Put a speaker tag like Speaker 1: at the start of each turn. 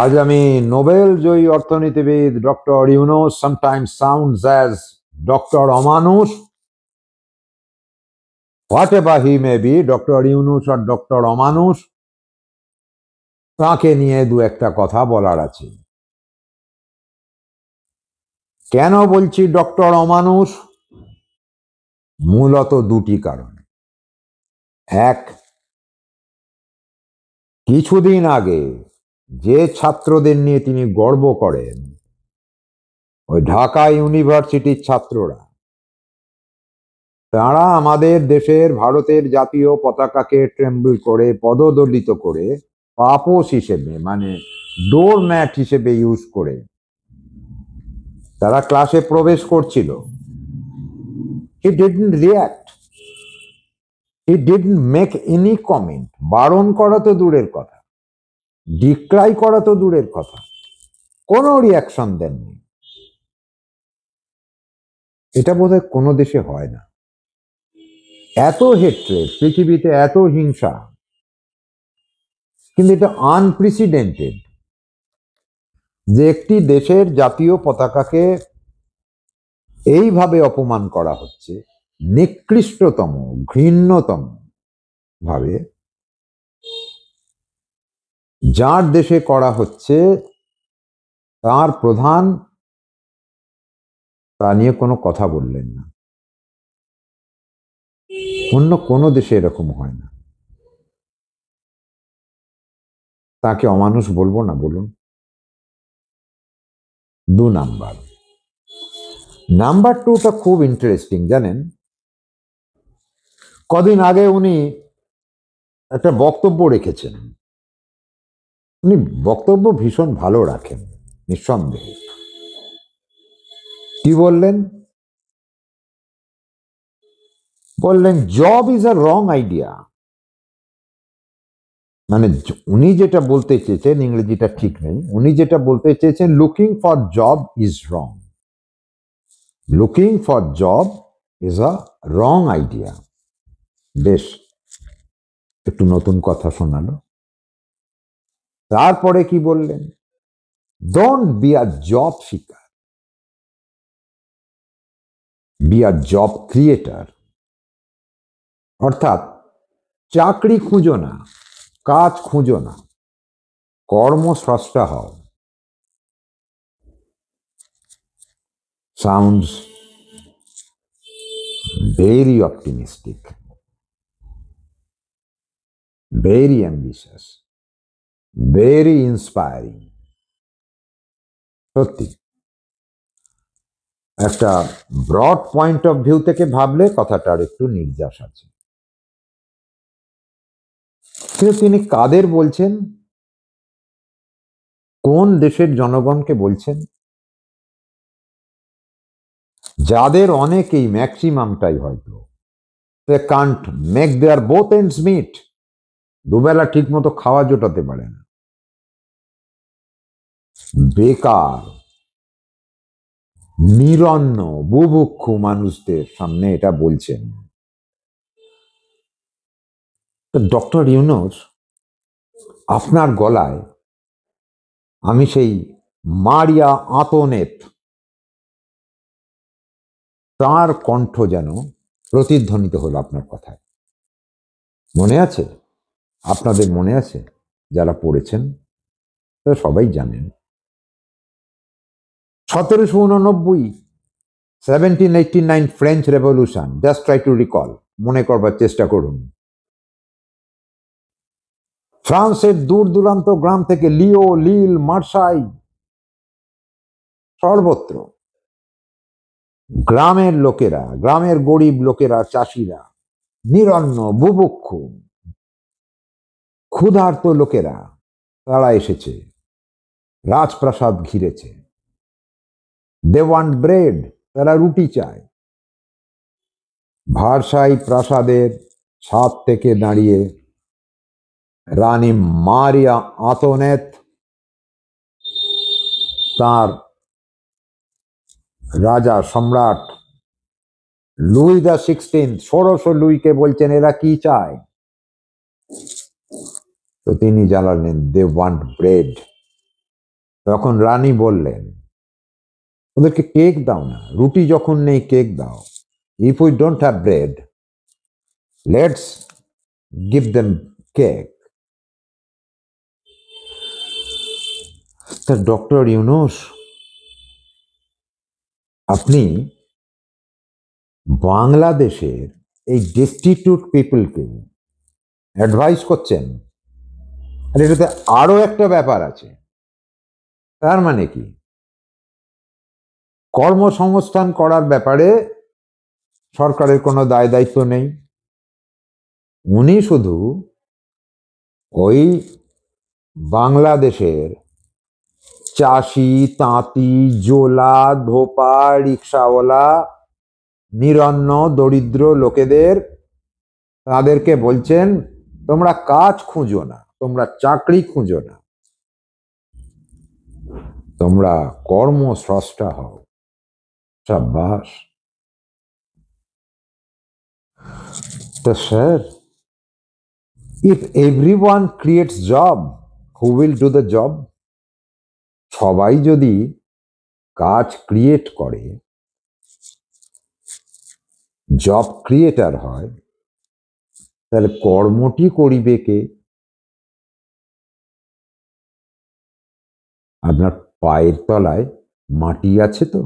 Speaker 1: আজ আমি নোবেল জয়ী অর্থনীতিবিদ doctor Yunus, sometimes sounds as doctor অমানুষ, whatever he may be, doctor Yunus আর ডক্টর অমানুষ, তাকে নিয়ে দু একটা কথা বলার আছে। কেন বলছি ডক্টর অমানুষ? মূলত দুটি কারণে। এক, কিছুদিন আগে যে ছাত্রদের নিয়ে তিনি গর্ব করেন, ওই ঢাকা ইউনিভার্সিটির ছাত্ররা, তারা আমাদের দেশের ভারতের জাতীয় পতাকাকে ট্রেম্বল করে, পদদলিত করে, পাপোশ হিসেবে মানে ডোর ম্যাট হিসেবে ইউজ করে তারা ক্লাসে প্রবেশ করছিল। He didn't react. He didn't make any comment. বারণ করা তো দূরের কথা, ডিক্রাই করা তো দূরের কথা, কোনো রিয়াকশন দেননি। এটা বোধহয় কোনো দেশে হয় না। এত হেট্রেড, পৃথিবীতে এত হিংসা, কিন্তু এটা আনপ্রেসিডেন্টেড যে একটি দেশের জাতীয় পতাকাকে এইভাবে অপমান করা হচ্ছে, নিকৃষ্টতম, ঘৃণ্যতম ভাবে, যার দেশে করা হচ্ছে তার প্রধান তা নিয়ে কোনো কথা বললেন না। অন্য কোনো দেশে এরকম হয় না। তাকে অমানুষ বলবো না, বলুন? দু নাম্বার। নাম্বার টুটা খুব ইন্টারেস্টিং, জানেন? কদিন আগে উনি একটা বক্তব্য রেখেছেন। উনি বক্তব্য ভীষণ ভালো রাখেন, নিঃসন্দেহে। কি বললেন? বললেন job is a wrong idea. মানে উনি যেটা বলতে চেয়েছেন, ইংরেজিটা ঠিক নেই, উনি যেটা বলতে চেয়েছেন looking for job is wrong. Looking for job is a wrong idea. বেশ, একটু নতুন কথা শোনালো। তারপরে কি বললেন? Don't be a job seeker, be a job creator. অর্থাৎ চাকরি খুঁজো না, কাজ খুঁজো না, কর্মস্রষ্টা হও। Sounds very optimistic, very ambitious, very inspiring. সত্যি একটা ব্রড পয়েন্ট অফ ভিউ থেকে ভাবলে কথাটার একটু নির্যাস আছে। কিন্তু তিনি কাদের বলছেন? কোন দেশের জনগণকে বলছেন? যাদের অনেকেই, ম্যাক্সিমামটাই হয়তো, they can't make their both ends meet, দুবেলা ঠিক মতো খাওয়া জোটাতে পারে না, বেকার, নিরন্ন, বুভুক্ষু মানুষদের সামনে এটা বলছেন। ডক্টর ইউনুস, আপনার গলায় আমি সেই মারিয়া আতোনেত, তার কণ্ঠ যেন প্রতিধ্বনিত হলো আপনার কথায়। মনে আছে? আপনাদের মনে আছে? যারা পড়েছেন তারা সবাই জানেন। 1789, 1789 French revolution, just try to recall, মনে করবার চেষ্টা করুন। ফ্রান্সের দূর দূরান্ত গ্রাম থেকে লিও, লিল, মার্সাই, সর্বত্র গ্রামের লোকেরা, গ্রামের গরিব লোকেরা, চাষিরা, নিরন্ন, বুভুক্ষু, ক্ষুধার্ত লোকেরা, তারা এসেছে, রাজপ্রাসাদ ঘিরেছে। দে ওয়ান্ট ব্রেড, তারা রুটি চায়। ভারসাই প্রাসাদের ছাদ থেকে দাঁড়িয়ে রানী মারিয়া আতোনেত তার রাজা সম্রাট লুই দা 16, ষোড়শ লুইকে বলছেন এরা কি চায়? তো তিনি জানালেন দে ওয়ান্ট ব্রেড, তখন রানী বললেন, ওদেরকে কেক দাও না, রুটি যখন নেই কেক দাও। If we don't have bread, let's give them cake. তা ডক্টর ইউনুস, আপনি বাংলাদেশের এই ডেস্টিটিউট পিপলকে অ্যাডভাইস করছেন, আর এটাতে আরো একটা ব্যাপার আছে। তার মানে কি, কর্মসংস্থান করার ব্যাপারে সরকারের কোনো দায় দায়িত্ব নেই, উনি শুধু ওই বাংলাদেশের চাষি, তাঁতি, জোলা, ধোপা, রিক্সাওয়ালা, নিরন্ন দরিদ্র লোকেদের, তাদেরকে বলছেন তোমরা কাজ খুঁজো না, তোমরা চাকরি খুঁজো না, তোমরা কর্মস্রষ্টা হও। সাব্বাস। তো sir, if everyone creates job, who will do the job? সবাই যদি কাজ ক্রিয়েট করে, জব ক্রিয়েটার হয়, তাহলে কর্মটি করিবে কে? আপনার পায়ের তলায় মাটি আছে তো?